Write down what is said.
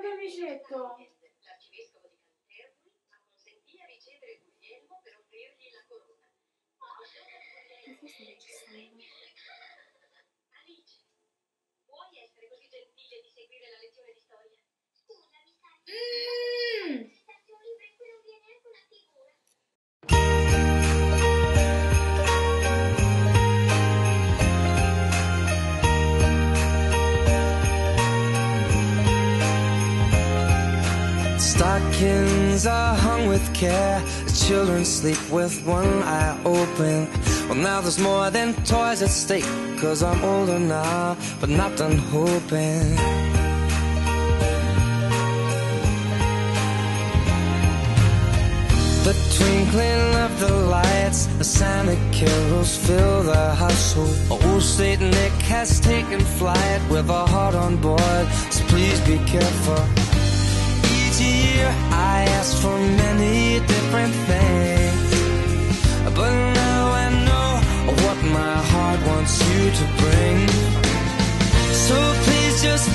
camicetto. L'arcivescovo di Canterbury acconsentì a ricevere Guglielmo per offrirgli la corona. Che stai registrando? Alice, puoi essere così gentile di seguire la lezione di storia? Scusami, sai. Un libro in cui non viene neanche una figura. Stockings are hung with care. The children sleep with one eye open. Well, now there's more than toys at stake, 'cause I'm older now, but not done hoping. The twinkling of the lights, the Santa carols fill the household. Old Saint Nick has taken flight with a heart on board, so please be careful. Each year I ask for many different things, but now I know what my heart wants you to bring. So please just